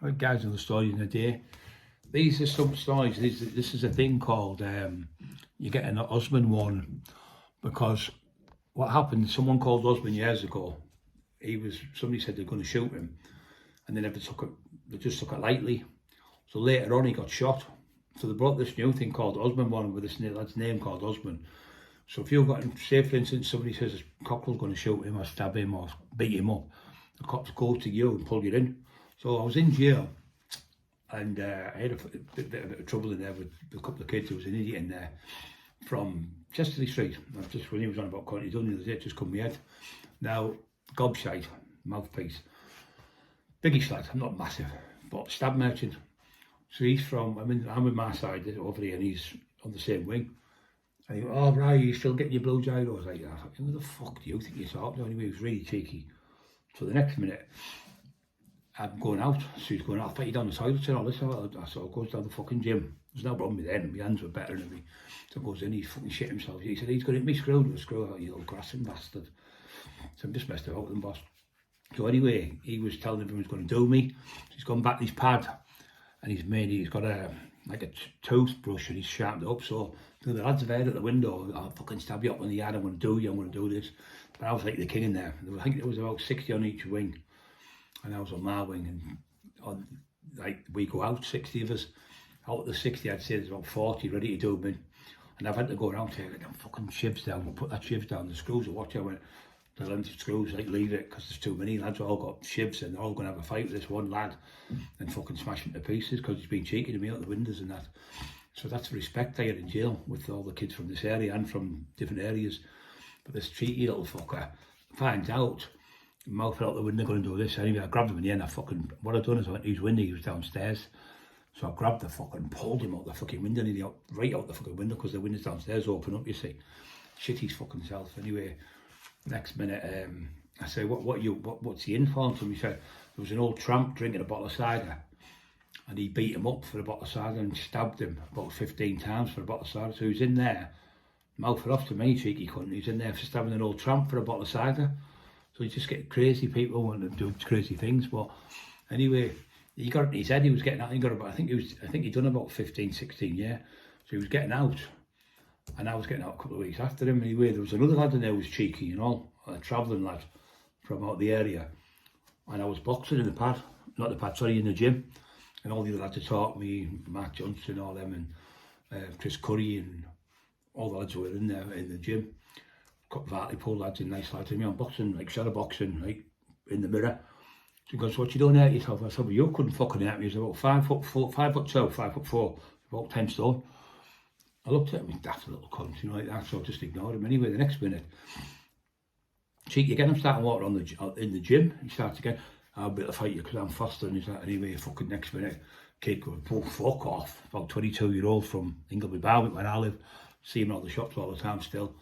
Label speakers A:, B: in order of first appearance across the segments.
A: Right, guys, on the stories in a day. These are some stories. This is a thing called you get an husband one, because what happened? Someone called husband years ago. Somebody said they're going to shoot him, and they never took it. They just took it lightly. So later on, he got shot. So they brought this new thing called husband one with this lad's name called husband. So if you've got, say for instance, somebody says a cockerel's going to shoot him or stab him or beat him up, the cops go to you and pull you in. So I was in jail, and I had a bit of trouble in there with a couple of kids. There was an idiot in there from Chesterley Street. Just when he was on about County Down the other day, it just come my head. Now, gobshite, mouthpiece, biggish lad, I'm not massive, but stab merchant. So he's from, I'm with my side over here, and he's on the same wing. And he went, oh, right, you still getting your blue gyros like that? Who the fuck do you think you're talking to? Anyway, he was really cheeky. So the next minute, I'm going out. So he's going, I thought you'd done the toilet and all this. So I goes down the fucking gym. There's no problem with them. My hands were better than me. So he goes in, he's fucking shit himself. He said, he's going to hit me screw to a screw out, you little grassing bastard. So I'm just messed about with him, boss. So anyway, he was telling everyone he's going to do me. So he's gone back to his pad, and he's got a toothbrush, and he's sharpened it up. So the lads have heard at the window, I'll fucking stab you up in the yard, I'm going to do this. But I was like the king in there. I think there was about 60 on each wing, and I was on my wing, and we go out, 60 of us. Out of the 60, I'd say there's about 40 ready to do me. And I've had to go around here, get them fucking shivs down, we'll put that shivs down, the screws, watch out, the length of screws, leave it, because there's too many lads, all got shivs, and they're all going to have a fight with this one lad and fucking smash him to pieces, because he's been cheeky to me out the windows and that. So that's the respect I had in jail with all the kids from this area and from different areas. But this cheeky little fucker finds out, mouth out the window, going to do this. Anyway, I grabbed him in the end, what I'd done is I went to his window, he was downstairs. So I grabbed the fucking, pulled him out the fucking window, right out the fucking window, because the window's downstairs open up, you see. Shit his fucking self. Anyway, next minute, I say, what's the influence? And he said, there was an old tramp drinking a bottle of cider, and he beat him up for a bottle of cider and stabbed him about 15 times for a bottle of cider. So he was in there, mouth it off to me, cheeky cunt. He was in there for stabbing an old tramp for a bottle of cider. So you just get crazy people wanting to do crazy things. But anyway, he got it in his head, he was getting out. I think he'd done about 15, 16, yeah. So he was getting out, and I was getting out a couple of weeks after him. Anyway, there was another lad in there who was cheeky, a travelling lad from out the area. And I was boxing in the pad, in the gym. And all the other lads had taught me, Mark Johnson, all them, and Chris Curry, and all the lads who were in there in the gym. Got Hartlepool lads and nice lads. And me, I'm boxing, like shadow boxing, like in the mirror. So he goes, what you doing hurt yourself? I said, well, you couldn't fucking hurt me. He was about 5'2", 5'4", about 10 stone. I looked at him, he's daft little cunt, like that, so I just ignored him. Anyway, the next minute, cheeky again, I'm starting water in the gym. He starts again, I'll be able to fight you because I'm faster. And he's like, anyway, fucking next minute, kid goes, oh, fuck off. About 22-year-old from Ingleby Barwick, where I live, see him in all the shops all the time still.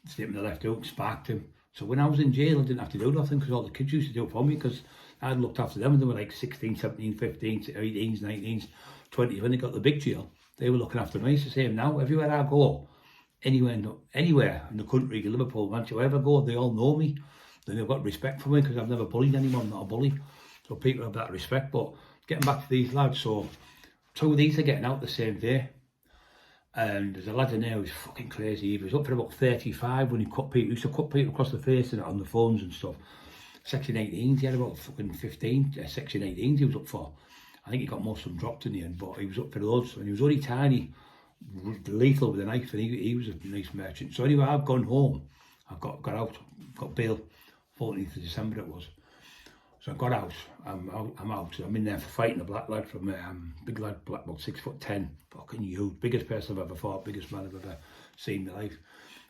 A: Slipped in the left hook, sparked him. So when I was in jail, I didn't have to do nothing, because all the kids used to do it for me, because I'd looked after them, and they were like 16, 17, 15, 18s, 19s, 20s. When they got the big jail, they were looking after me. It's the same now. Everywhere I go, anywhere in the country, Liverpool, Manchester, wherever I go, they all know me. Then they've got respect for me, because I've never bullied anyone. I'm not a bully. So people have that respect. But getting back to these lads, so 2 of these are getting out the same day. And there's a lad in there who's fucking crazy. He was up for about 35 when he cut people. He used to cut people across the face and on the phones and stuff. Section 18s, he had about fucking 15 Section 18s he was up for. I think he got most of them dropped in the end, but he was up for those. And he was only tiny, lethal with a knife, and he was a nice merchant. So anyway, I've gone home. I've got out, got bail, 14th of December it was. So I got out, I'm out. I'm in there for fighting a black lad from, big lad, black, about 6'10", fucking huge, biggest person I've ever fought, biggest man I've ever seen in my life.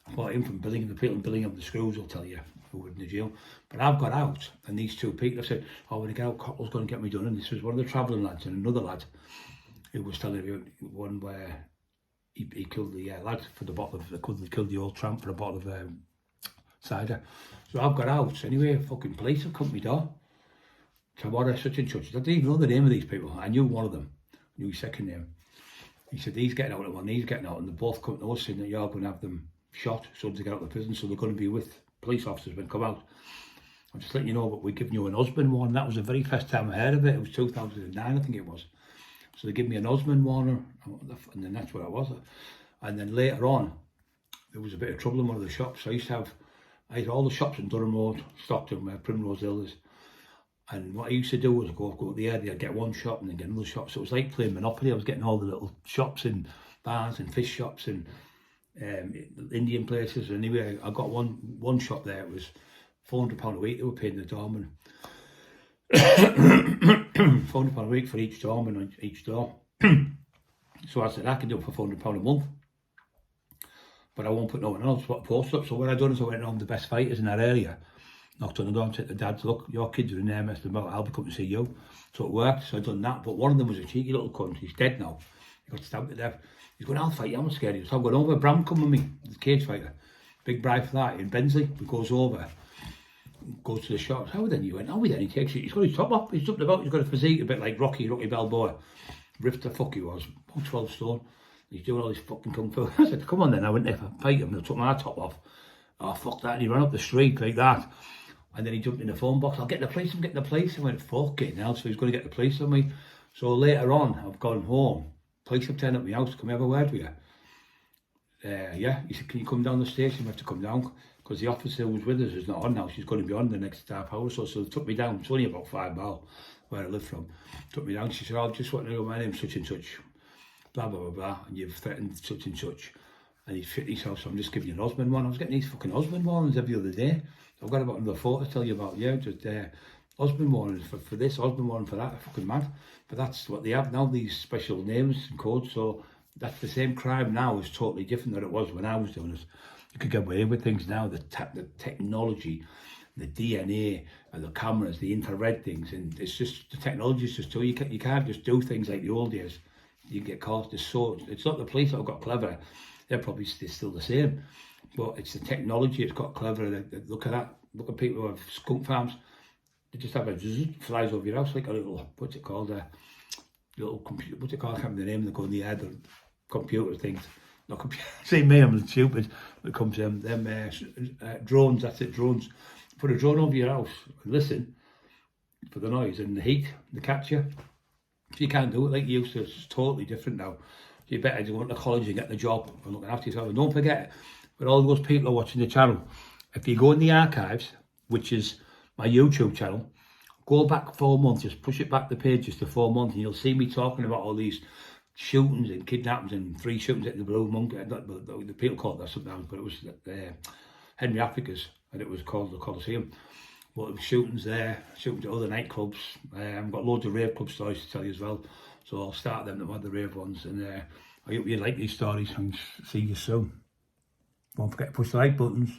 A: I fought him from Billingham, the people in Billingham, the screws will tell you, who were in the jail. But I've got out, and these 2 people have said, oh, when I get out, Cottle's going to get me done. And this was one of the travelling lads, and another lad who was telling me one where he killed the lad for the bottle of, killed the old tramp for a bottle of cider. So I've got out. Anyway, fucking police have come to my door. Tomorrow, such and such. I didn't even know the name of these people. I knew one of them, knew his second name. He said, he's getting out at one, he's getting out, and they both come to us saying that you're going to have them shot as soon as they get out of the prison, so they're going to be with police officers when they come out. I'm just letting you know, but we're giving you an husband warning. That was the very first time I heard of it. It was 2009, I think it was. So they give me an husband warning, and then that's what it was. And then later on, there was a bit of trouble in one of the shops. I had all the shops in Durham Road, Stockton, where Primrose Hill is. And what I used to do was go to the area, get one shop and then get another shop. So it was like playing Monopoly. I was getting all the little shops and bars and fish shops and Indian places. Anyway, I got one shop there. It was £400 a week. They were paying the doorman. £400 a week for each doorman on each door. So I said, I can do it for £400 a month. But I won't put no one else. What post up. So what I done is I went around the best fighters in that area. Knocked on the door and said to Dad, look, your kids are in there messing about, I'll be coming to see you. So it worked, so I done that. But one of them was a cheeky little cunt, he's dead now. He got stabbed to death. He's going, I'll fight you, I'm not scared of you. So I'm going over, Bram come with me, the cage fighter. Big bribe for that in Bensley. He goes over, goes to the shops. How then? You went, oh, then he takes it, he's got his top off, he's jumped about, he's got a physique a bit like Rocky Balboa. Ripped the fuck he was, about 12 stone. He's doing all this fucking kung fu. I said, come on then, I went there for fight him, and I took my top off. Oh, fuck that, and he ran up the street like that. And then he jumped in the phone box, I'll get the police, I'm getting the police. I went, fuck it now, so he's going to get the police on me. So later on, I've gone home. Police have turned up at my house, can we have a word with you? Yeah, he said, can you come down the station? We have to come down, because the officer who was with us is not on now, she's going to be on the next half hour or so. So they took me down, it's only about 5 miles where I live from. Took me down, she said, I just want to know my name's such and such, blah, blah, blah, blah, and you've threatened such and such. And he's fit himself, so I'm just giving you an husband one. I was getting these fucking husband warnings every other day. I've got about another 4 to tell you about, yeah, just husband warnings for this, husband warning for that, fucking mad. But that's what they have now, these special names and codes, so that's the same crime now is totally different than it was when I was doing it. You could get away with things now, the technology, the DNA, and the cameras, the infrared things, and it's just, the technology is just too, you can't just do things like the old days. You can get caught, it's not the police that have got clever, they're probably still the same. But it's the technology, it's got clever. Look at that. Look at people who have skunk farms. They just have a zzz, flies over your house like a little, what's it called? A little computer, what's it called? I can't remember the name. They go in the air, the computer things. Not computer. See me, I'm stupid. When it comes to them drones, that's it, drones. Put a drone over your house and listen for the noise and the heat, the capture. So you can't do it like you used to. It's totally different now. You better go to college and get the job and looking after yourself. And don't forget, but all those people are watching the channel, if you go in the archives, which is my YouTube channel, go back 4 months, just push it back the page just to 4 months, and you'll see me talking about all these shootings and kidnappings and 3 shootings at the Blue Monkey. The people call it that sometimes, but it was Henry Africa's, and it was called the Coliseum. But it was shootings there, shootings at other nightclubs. I've got loads of rave club stories to tell you as well, so I'll start them at the rave ones, and I hope you like these stories, and see you soon. Don't forget to push the like buttons.